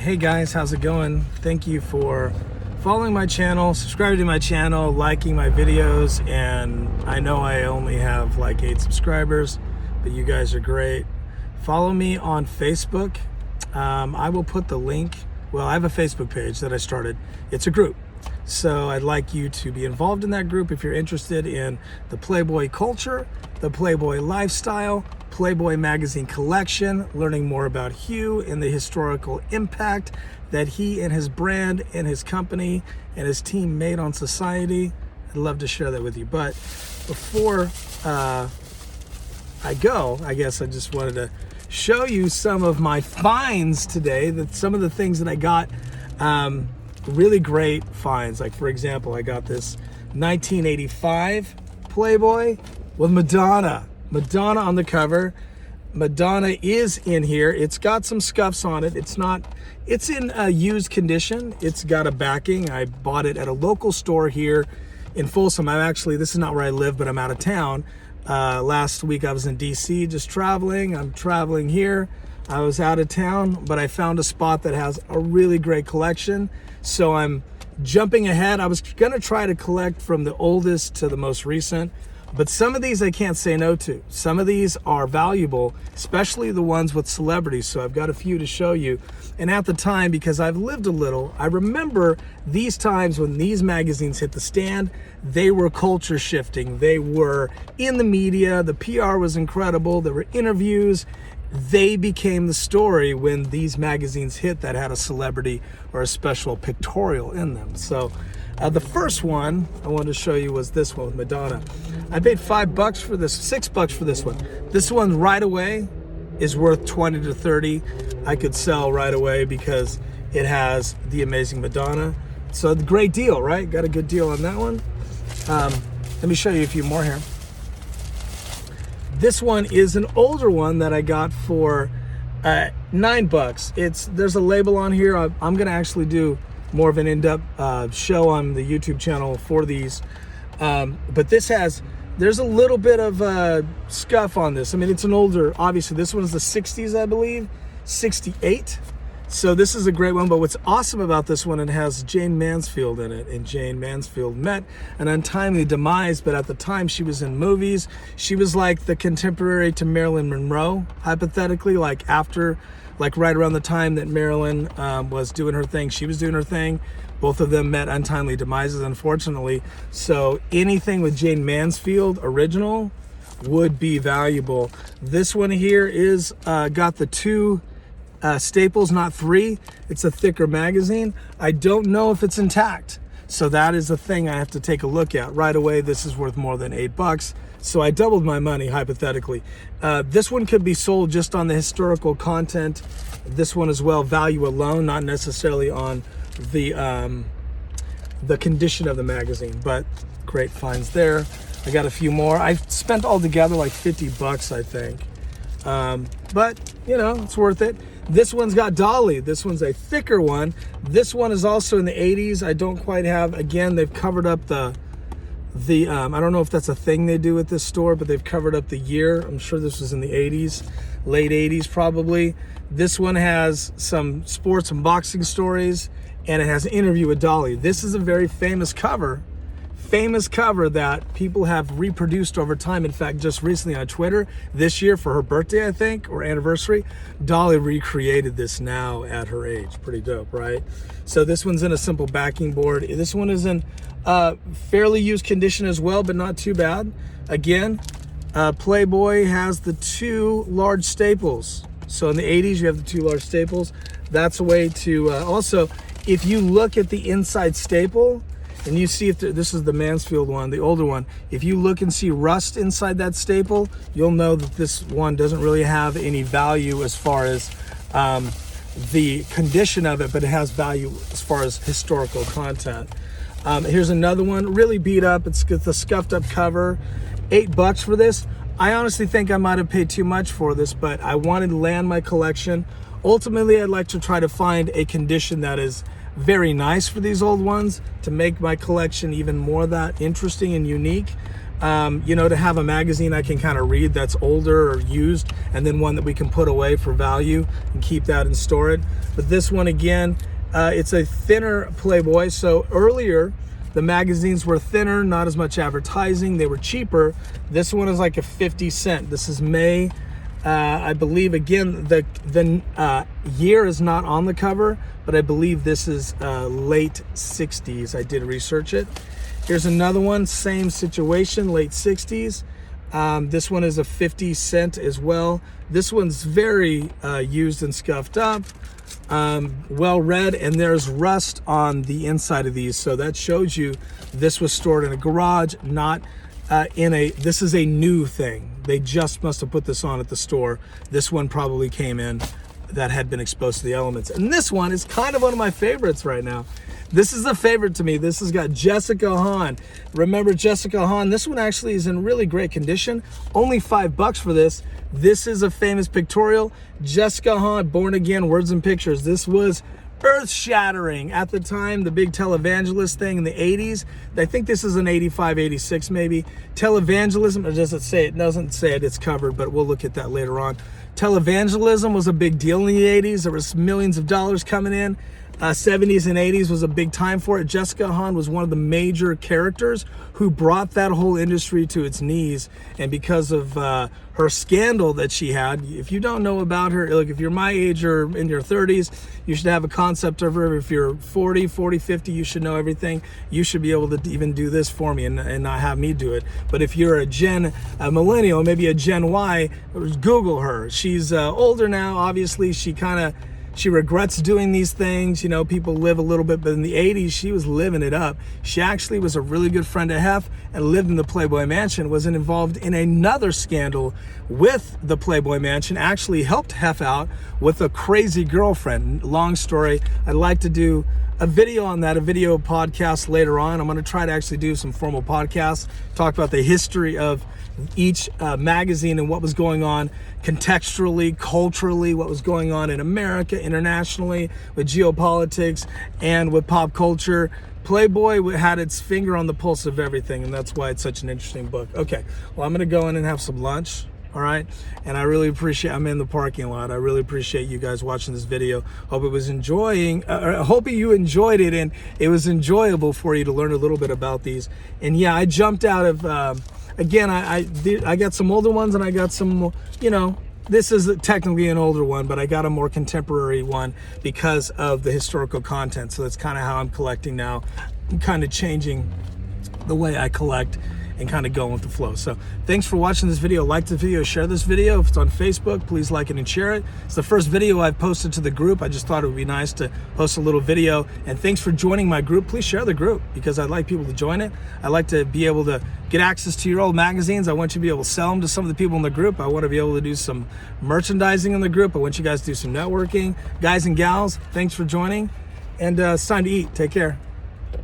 Hey guys, how's it going? Thank you for following my channel, subscribing to my channel, liking my videos, and I know I only have like 8 subscribers, but you guys are great. Follow me on Facebook. I will put the link. Well, I have a Facebook page that I started. It's a group. So I'd like you to be involved in that group if you're interested in the Playboy culture, the Playboy lifestyle, Playboy magazine collection, learning more about Hugh and the historical impact that he and his brand and his company and his team made on society. I'd love to share that with you. But before I go, I guess I just wanted to show you some of my finds today, that some of the things that I got, really great finds. Like for example, I got this 1985 Playboy with Madonna on the cover. Madonna is in here. It's got some scuffs on it. It's in a used condition. It's got a backing. I bought it at a local store here in Folsom. This is not where I live, but I'm out of town. Last week I was in DC just traveling. I'm traveling here. I was out of town, but I found a spot that has a really great collection. So I'm jumping ahead. I was gonna try to collect from the oldest to the most recent, but some of these I can't say no to. Some of these are valuable, especially the ones with celebrities. So I've got a few to show you. And at the time, because I've lived a little, I remember these times when these magazines hit the stand. They were culture shifting. They were in the media. The PR was incredible. There were interviews. They became the story when these magazines hit that had a celebrity or a special pictorial in them. So the first one I wanted to show you was this one with Madonna. I paid $5 for this, $6 for this one. This one right away is worth 20 to 30. I could sell right away because it has the amazing Madonna. So great deal, right? Got a good deal on that one. Let me show you a few more here. This one is an older one that I got for $9. There's a label on here. I'm gonna actually do more of an in-depth show on the YouTube channel for these. But there's a little bit of scuff on this. I mean, it's an older, obviously this one is the 60s, I believe, 68. So this is a great one, but what's awesome about this one, it has Jane Mansfield in it, and Jane Mansfield met an untimely demise, but at the time she was in movies. She was like the contemporary to Marilyn Monroe, hypothetically, like right around the time that Marilyn was doing her thing, she was doing her thing. Both of them met untimely demises, unfortunately. So anything with Jane Mansfield original would be valuable. This one here is got the 2 staples, not 3. It's a thicker magazine. I don't know if it's intact. So that is the thing I have to take a look at. Right away, this is worth more than $8. So I doubled my money, hypothetically. This one could be sold just on the historical content. This one as well, value alone, not necessarily on the condition of the magazine, but great finds there. I got a few more. I spent altogether like $50, I think. But you know, it's worth it. This one's got Dolly. This one's a thicker one. This one is also in the 80s. I don't quite have, again, they've covered up the I don't know if that's a thing they do at this store, but they've covered up the year. I'm sure this was in the 80s, late 80s probably. This one has some sports and boxing stories, and it has an interview with Dolly. This is a very famous cover that people have reproduced over time. In fact, just recently on Twitter, this year for her birthday, I think, or anniversary, Dolly recreated this now at her age. Pretty dope, right? So this one's in a simple backing board. This one is in fairly used condition as well, but not too bad. Again, Playboy has the 2 large staples. So in the 80s, you have the 2 large staples. That's a way to, also, if you look at the inside staple, and you see if this is the Mansfield one, the older one. If you look and see rust inside that staple, you'll know that this one doesn't really have any value as far as the condition of it, but it has value as far as historical content. Here's another one, really beat up. It's got the scuffed up cover. $8 for this. I honestly think I might have paid too much for this, but I wanted to land my collection. Ultimately, I'd like to try to find a condition that is very nice for these old ones to make my collection even more that interesting and unique. you know, to have a magazine I can kind of read that's older or used, and then one that we can put away for value and keep that and store it. But this one, again, it's a thinner Playboy. So earlier, the magazines were thinner, not as much advertising, they were cheaper. This one is like a 50 cent. This is May, I believe. Again, the year is not on the cover, but I believe this is late 60s. I did research it. Here's another one, same situation, late 60s. This one is a 50 cent as well. This one's very used and scuffed up, well read, and there's rust on the inside of these. So that shows you this was stored in a garage, not this is a new thing. They just must have put this on at the store. This one probably came in that had been exposed to the elements. And this one is kind of one of my favorites right now. This is a favorite to me. This has got Jessica Hahn. Remember Jessica Hahn? This one actually is in really great condition. Only $5 for this. This is a famous pictorial. Jessica Hahn, Born Again, Words and Pictures. This was earth-shattering at the time, the big televangelist thing in the 80s. I think this is an 85, 86 maybe. Televangelism, or does it say it? It doesn't say it, it's covered, but we'll look at that later on. Televangelism was a big deal in the 80s. There was millions of dollars coming in. 70s and 80s was a big time for it. Jessica Hahn was one of the major characters who brought that whole industry to its knees. And because of her scandal that she had, if you don't know about her, look, if you're my age or in your 30s, you should have a concept of her. If you're 40, 50, you should know everything. You should be able to even do this for me and not have me do it. But if you're a millennial, maybe a Gen Y, Google her. She's older now, obviously. She regrets doing these things. You know, people live a little bit, but in the 80s, she was living it up. She actually was a really good friend of Hef and lived in the Playboy Mansion, wasn't involved in another scandal with the Playboy Mansion, actually helped Hef out with a crazy girlfriend. Long story. I'd like to do a video on that, a video podcast later on. I'm going to try to actually do some formal podcasts, talk about the history of each magazine and what was going on contextually, culturally, what was going on in America, internationally, with geopolitics and with pop culture. Playboy had its finger on the pulse of everything, and that's why it's such an interesting book. Okay, well, I'm gonna go in and have some lunch. All right, and I really appreciate, I'm in the parking lot. I really appreciate you guys watching this video. Hope you enjoyed it, and it was enjoyable for you to learn a little bit about these. And yeah, I jumped out of, again, I got some older ones, and I got some, you know, this is technically an older one, but I got a more contemporary one because of the historical content. So that's kind of how I'm collecting now. I'm kind of changing the way I collect and kind of going with the flow. So thanks for watching this video. Like the video, share this video. If it's on Facebook, please like it and share it. It's the first video I've posted to the group. I just thought it would be nice to post a little video. And thanks for joining my group. Please share the group because I'd like people to join it. I like to be able to get access to your old magazines. I want you to be able to sell them to some of the people in the group. I want to be able to do some merchandising in the group. I want you guys to do some networking. Guys and gals, thanks for joining. And it's time to eat. Take care.